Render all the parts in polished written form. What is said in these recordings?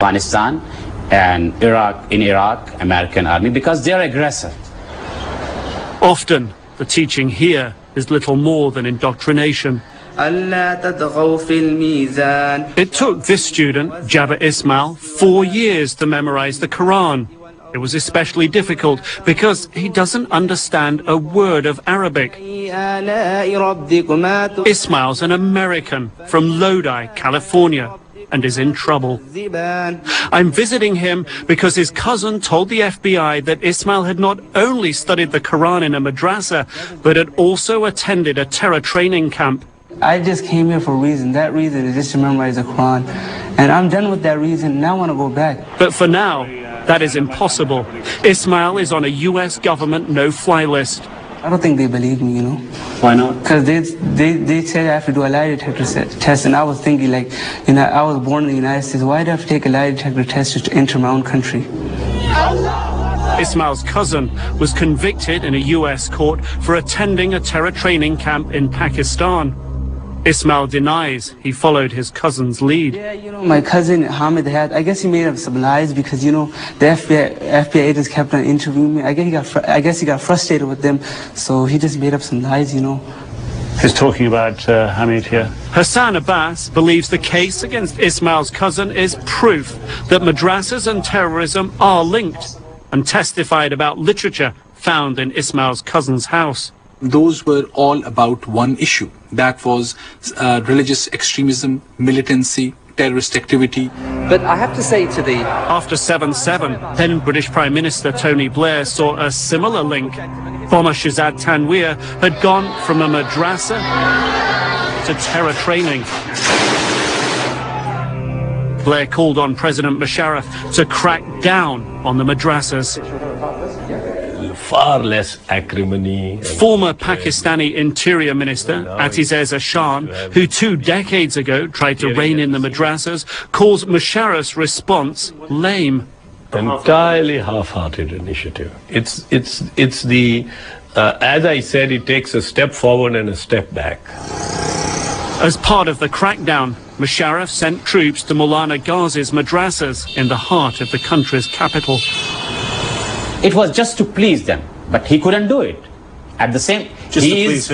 Afghanistan and Iraq, American army, because they are aggressive. Often, the teaching here is little more than indoctrination. It took this student, Jabba Ismail, 4 years to memorize the Quran. It was especially difficult because he doesn't understand a word of Arabic. Ismail's an American from Lodi, California, and is in trouble. I'm visiting him because his cousin told the FBI that Ismail had not only studied the Quran in a madrasa, but had also attended a terror training camp. I just came here for a reason. That reason is just to memorize the Quran. And I'm done with that reason. Now I want to go back. But for now, that is impossible. Ismail is on a US government no-fly list. I don't think they believe me, you know. Why not? Because they said I have to do a lie detector test, and I was thinking, like, you know, I was born in the United States. Why do I have to take a lie detector test to enter my own country? Ismail's cousin was convicted in a US court for attending a terror training camp in Pakistan. Ismail denies he followed his cousin's lead. Yeah, you know, my cousin Hamid had, I guess he made up some lies because, you know, the FBI agents kept on interviewing me. I guess he got frustrated with them, so he just made up some lies, you know. He's talking about Hamid here. Hassan Abbas believes the case against Ismail's cousin is proof that madrasas and terrorism are linked, and testified about literature found in Ismail's cousin's house. Those were all about one issue. That was religious extremism, militancy, terrorist activity. But I have to say to the... After 7/7, then British Prime Minister Tony Blair saw a similar link. Bomber Shahzad Tanweer had gone from a madrasa to terror training. Blair called on President Musharraf to crack down on the madrasas. Far less acrimony. Former Pakistani Interior Minister Atizaz Ashan, who 2 decades ago tried to rein in the madrasas, calls Musharraf's response lame. Entirely half-hearted initiative. It's the, as I said, it takes a step forward and a step back. As part of the crackdown, Musharraf sent troops to Maulana Ghazi's madrasas in the heart of the country's capital. It was just to please them, but he couldn't do it. At the same, please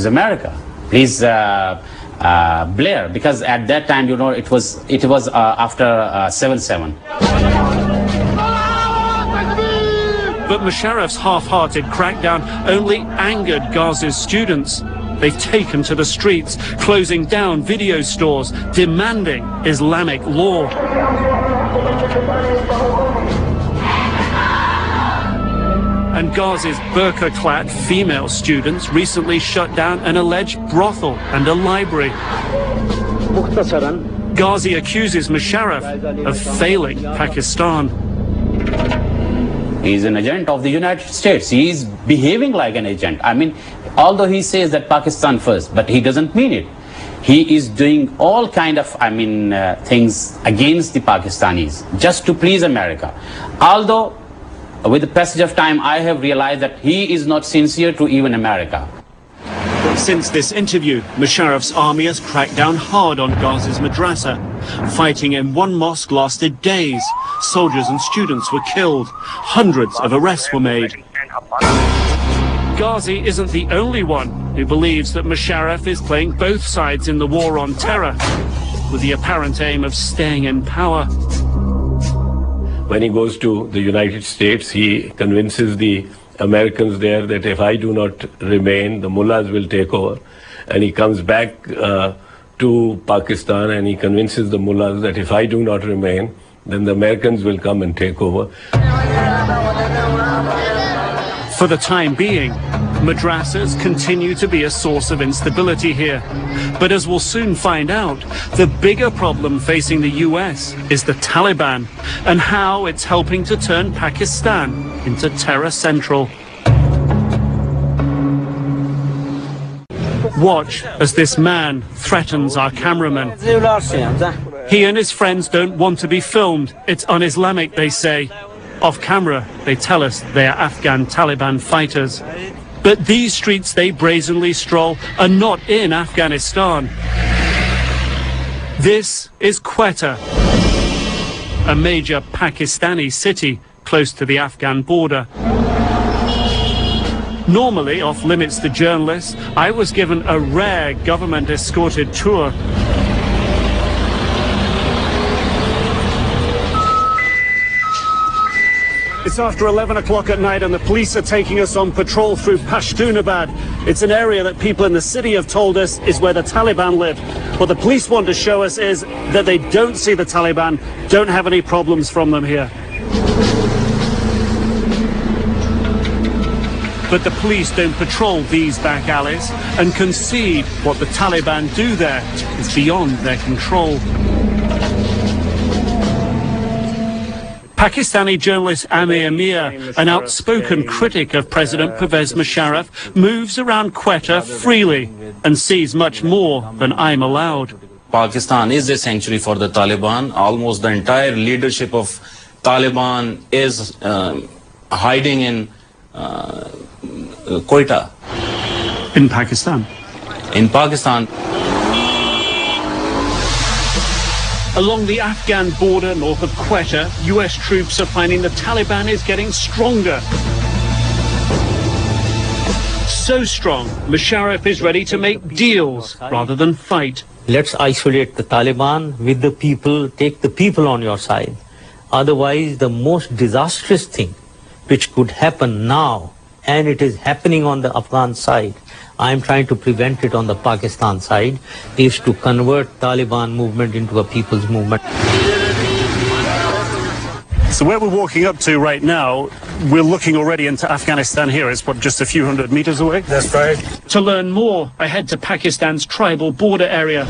America, please Blair, because at that time, you know, it was after 7/7. But Musharraf's half-hearted crackdown only angered Ghazi's students. They've taken to the streets, closing down video stores, demanding Islamic law. And Ghazi's burqa-clad female students recently shut down an alleged brothel and a library. Ghazi accuses Musharraf of failing Pakistan. He's an agent of the United States. He is behaving like an agent. I mean, although he says that Pakistan first, but he doesn't mean it. He is doing all kind of, things against the Pakistanis, just to please America. Although, with the passage of time, I have realized that he is not sincere to even America. Since this interview, Musharraf's army has cracked down hard on Ghazi's madrasa. Fighting in one mosque lasted days. Soldiers and students were killed. Hundreds of arrests were made. Ghazi isn't the only one who believes that Musharraf is playing both sides in the war on terror, with the apparent aim of staying in power. When he goes to the United States, he convinces the Americans there that if I do not remain, the mullahs will take over. And he comes back to Pakistan and he convinces the mullahs that if I do not remain, then the Americans will come and take over. For the time being, madrasas continue to be a source of instability here. But as we'll soon find out, the bigger problem facing the US is the Taliban and how it's helping to turn Pakistan into terror central. Watch as this man threatens our cameraman. He and his friends don't want to be filmed. It's un-Islamic, they say. Off camera, they tell us they are Afghan Taliban fighters. But these streets they brazenly stroll are not in Afghanistan. This is Quetta, a major Pakistani city close to the Afghan border. Normally off limits to journalists, I was given a rare government-escorted tour. It's after 11 o'clock at night and the police are taking us on patrol through Pashtunabad. It's an area that people in the city have told us is where the Taliban live. What the police want to show us is that they don't see the Taliban, don't have any problems from them here. But the police don't patrol these back alleys and concede what the Taliban do there is beyond their control. Pakistani journalist Amir Mir, an outspoken critic of President Pervez Musharraf, moves around Quetta freely and sees much more than I'm allowed. Pakistan is a sanctuary for the Taliban. Almost the entire leadership of Taliban is hiding in Quetta. In Pakistan? In Pakistan. Along the Afghan border north of Quetta, US troops are finding the Taliban is getting stronger. So strong, Musharraf is ready to make deals rather than fight. Let's isolate the Taliban with the people, take the people on your side. Otherwise, the most disastrous thing which could happen now, and it is happening on the Afghan side, I'm trying to prevent it on the Pakistan side, is to convert Taliban movement into a people's movement. So where we're walking up to right now, we're looking already into Afghanistan here. It's what, just a few hundred meters away? That's right. To learn more, I head to Pakistan's tribal border area.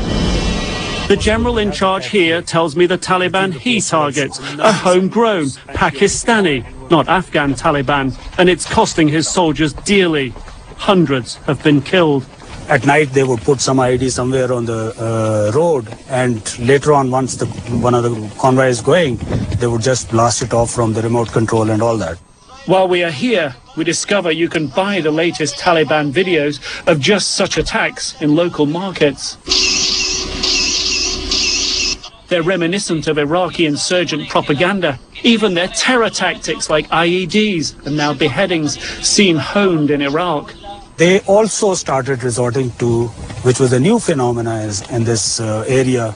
The general in charge here tells me the Taliban he targets are homegrown, Pakistani, not Afghan Taliban, and it's costing his soldiers dearly. Hundreds have been killed. At night they would put some ID somewhere on the road, and later on, once one of the convoy is going, they would just blast it off from the remote control and all that. While we are here, we discover you can buy the latest Taliban videos of just such attacks in local markets. They're reminiscent of Iraqi insurgent propaganda. Even their terror tactics like IEDs and now beheadings seem honed in Iraq. They also started resorting to, which was a new phenomenon in this area,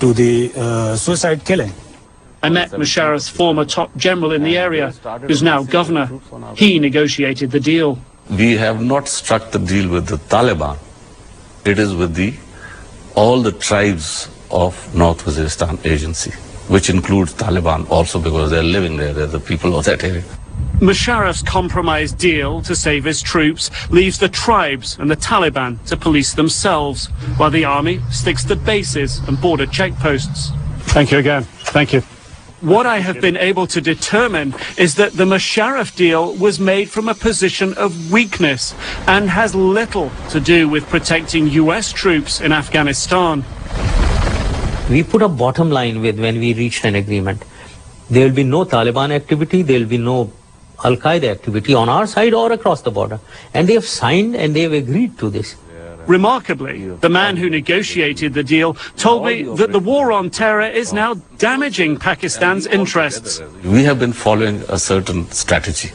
to the suicide killing. I met Musharraf's former top general in the area, who's now governor. He negotiated the deal. We have not struck the deal with the Taliban. It is with all the tribes of North Waziristan Agency, which includes Taliban also, because they're living there, they're the people of that area. Musharraf's compromise deal to save his troops leaves the tribes and the Taliban to police themselves, while the army sticks to bases and border checkposts. Thank you again. Thank you. What I have been able to determine is that the Musharraf deal was made from a position of weakness and has little to do with protecting US troops in Afghanistan. We put a bottom line with when we reached an agreement. There will be no Taliban activity, there will be no Al-Qaeda activity on our side or across the border. And they have signed and they have agreed to this. Remarkably, the man who negotiated the deal told me that the war on terror is now damaging Pakistan's interests. We have been following a certain strategy,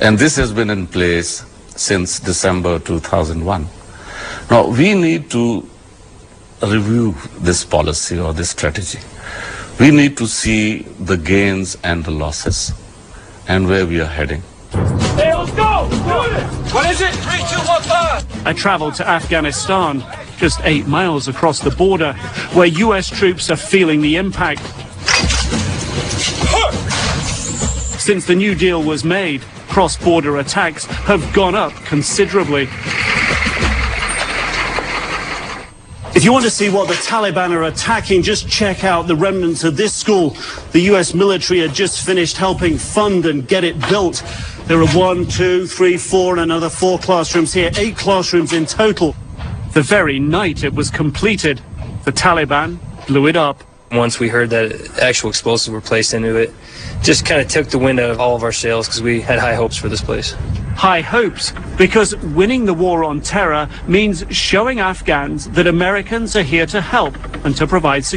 and this has been in place since December 2001. Now, we need to review this policy or this strategy. We need to see the gains and the losses and where we are heading. Hey, let's go! Do it! What is it? 3, 2, 1, 5! I traveled to Afghanistan, just 8 miles across the border, where US troops are feeling the impact. Since the new deal was made, cross-border attacks have gone up considerably. If you want to see what the Taliban are attacking, just check out the remnants of this school. The US military had just finished helping fund and get it built. There are 1, 2, 3, 4 and another 4 classrooms here, 8 classrooms in total. The very night it was completed, the Taliban blew it up. Once we heard that actual explosives were placed into it, just kind of took the wind out of all of our sails because we had high hopes for this place. High hopes, because winning the war on terror means showing Afghans that Americans are here to help and to provide security.